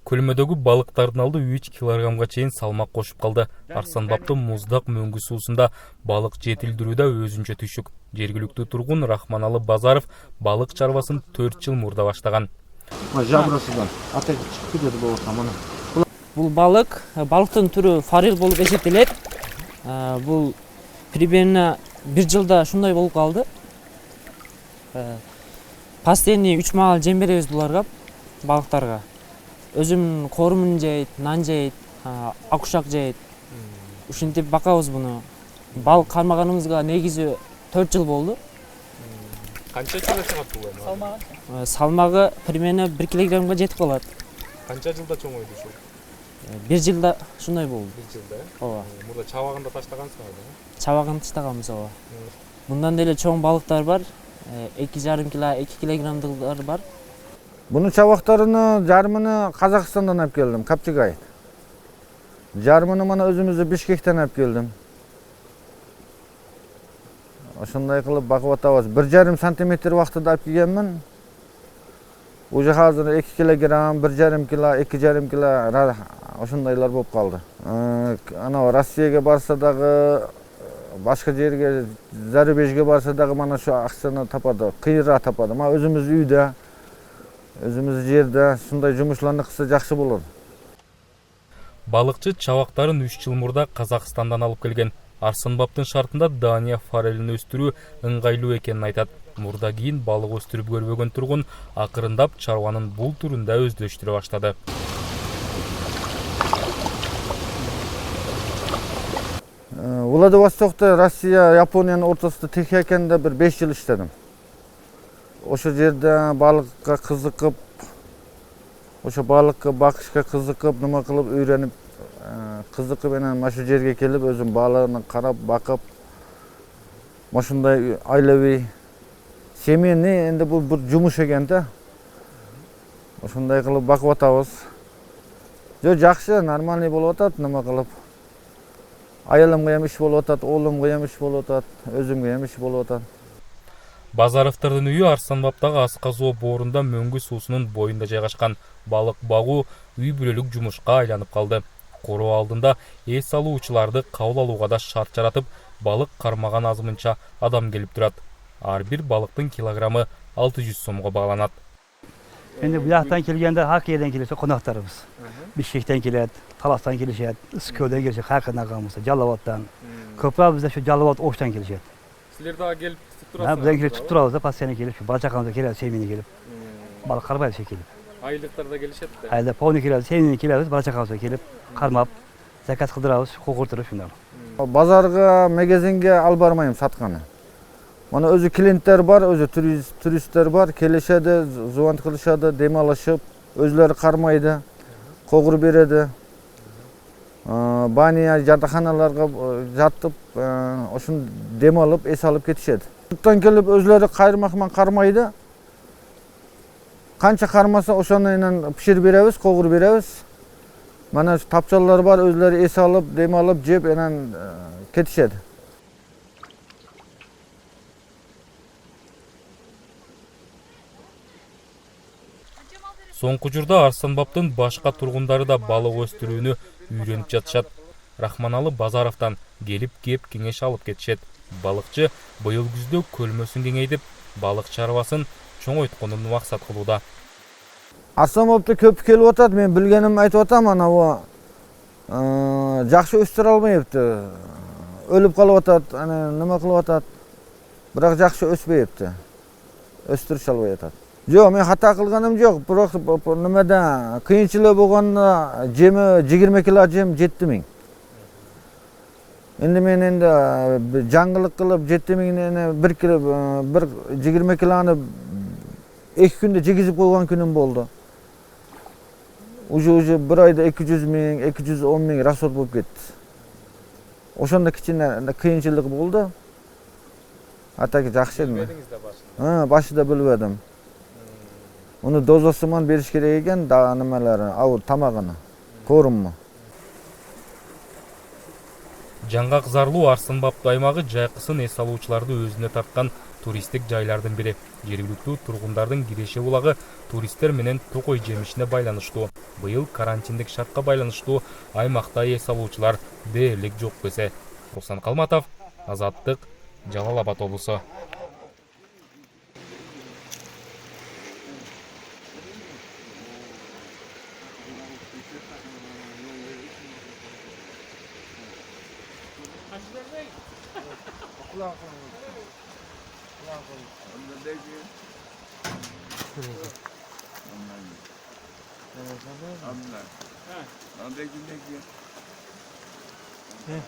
Көлмөдөгү балыктардын алды 3 килограммга чейин салмак кошуп калды. Арсанбаптын муздак мөңгү суусунда балык жетилдирүүдө өзүнчө түйшүк. Жергиликтүү тургун Рахманалы Базаров балык чарбасын 4 жыл мурда баштаган. Жабрасыдан ата чыгып кетет болот амана. Бул балыктын түрү форель болуп эсептелет. Бул примерно 1 жылда ушундай болуп калды. Постоянный 3 маал жем беребиз буларга, балыктарга. Өзүм корумун жейт, нан жейт, акушак жейт. Ушинтип бакабыз буну. Балык кармаганыбызга негизи 4 жыл болду. Канча кило чыгат бул эми? Салмагы? Салмагы примерно 1 килограммга жетип калат. Канча жылда чоңойду ушул? 1 жылда ушундай болду. 1 жылда? Ооба. Мурда чабагында таштагансыңар? Чабагын таштаганбыз, ооба. Мындан деле чоң балыктар бар. 2,5 кило, 2 килограммдыктар бар. Bunu çavaklarını, jarmını Kazakistan'dan hep geldim, Kapçıgay. Jarmını bana özümüzü Bişkek'ten hep geldim. Oşunday kılıp bakıp atabız. 1,5 santimetre vaqtida hep geldim. Ucu hazır 2 kilogram, 1,5 kilo, 2,5 kilo oşundaylar bolup kaldı. Ana Rossiyaga barsa dagı, başka yerge, Zarubejge barsa dagı mana şu aksını tapadı, kıyıra tapadı. Ama özümüz uyda. Özümüz жерде шундай жумушларны кылса жакшы болот. Балыкчы чабактарын 3 жыл мурда Казакстандан алып келген. Арсанбаптын шартында Дания форелин өстүрүү ыңгайлуу экенин айтат. Мурда кийин балык өстүрүп көрбөгөн тургун акырындап чарбанын бул түрүндө өздөштүрө баштады. Владивостокто Россия, Япониянын ортосунда Тихоокеанда bir 5 yıl иштедим. Oşu yerde balıkka kızıkıp, oşu balıkka bakışka kızıkıp, nima kılıp öğrenip, kızıkıp enen maşu yerge kelip özüm balığını karap bakıp, maşunday ailevi semiyeni endi bu bir jumuş eken da. Oşunday kılıp bakıp atabız. Jo jakşı, normalniy bolup atat, nima kılıp. Ayalımga hem iş bolup atat, oğlumga hem iş bolup atat, özümge hem iş bolup atat. Базаровдордун үйү Арсанбаптагы Асказоо боорунда мөңгү суусунун боюнда жайгашкан. Балык багуу үй бүлөлүк жумушка айланып калды. Короо алдында эс алуучуларды кабыл алууга да шарт жаратып, балык кармаган азымынча адам келип турат. Ар бир балыктын килограммы 600 сомго багланат. Endi bu yoqdan kelganda har qayerdan kelsa qo'noqlarimiz. Bishkekdan keladi, Talasdan kelishadi, Isköydan kelishadi, har qanday qilmasa, Jalolotdan. Ko'proq bizda shu Jalolot O'shdan kelishadi. Sizler daha gelip tutup Ha, turasınız. bizdan kelib tutib turamiz, pasiyani kelib, shu balchaqamizga keladi, semini kelib. Baliq qarmaydi shu kelib. Aylıklarda gelişet de. Hayda, povni keladi, semini kelamiz, balchaqamizga kelib, qarmab, zakat qildiramiz, qo'qirtirib shundan. Bazarga, magazinga alib bormayman satqani. Mana o'zi klientlar bor, o'zi turistlar bor, kelishadi, zuvant qilishadi, dem olishib, o'zlari qarmaydi, qo'g'ir beradi. Baniya jataxonalarga jatib, o'shun dem olib, es olib ketishadi. Tutdan kelib o'zlari qayrmoqman qarmaydi. Qancha qarmasa o'shandan pishirib beramiz, qo'g'ir beramiz. Mana shu tapchallar bor, o'zlari es olib, dem olib, jeb enan ketishadi. Соңку журда Арсанбаптын башка тургундары да балык өстүрүүнү үйрөнүп жатышат. Рахманалы Базаровдон келип кеп кеңеш алып кетишет. Балыкчы быйыл күздө көлмөсүн кеңейтип, балык чарбасын чоңойтконун максат кылууда. Арсанбапта көп келип атат, мен билгеним айтып атам, ана жакшы өстүрө албайбытты. Өлүп калып атат, ана нема кылып атат. Бирок жакшы өспөйбүттү. Өстүрүш албай атат. Жоқ, мен хата кылганым жок, бирок немеде кыйынчылык болгондо жеми 20 кило жем 7000. Endi men endi жаңгылык кылып 7000 1 kilo 20 kiloni 2 күндө жегизип койгон күнүм болду. Уже bir ayda 200 000, 210 000 расход болуп кетти. Ошондо кичине кыйынчылык болду. Атаки жакшы эле. Башында билбедим. Onu dozasымен бериш керек экен, да, немелери, ауыр тамагыны, коруму. Жаңгак Зарлуу Арсынбаптуу аймагы жайкысын эс алуучуларды өзүнө тарткан туристтик жайлардын бири. Жергиликтүү тургундардын киреше булагы туристтер менен токой жемишине байланыштуу. Быйыл карантиндик шартка байланыштуу аймакта эс алуучулар дээрлик жок десе. Руслан Калматов, Азаттык, Жалал Абад облусу. Amna. Amna.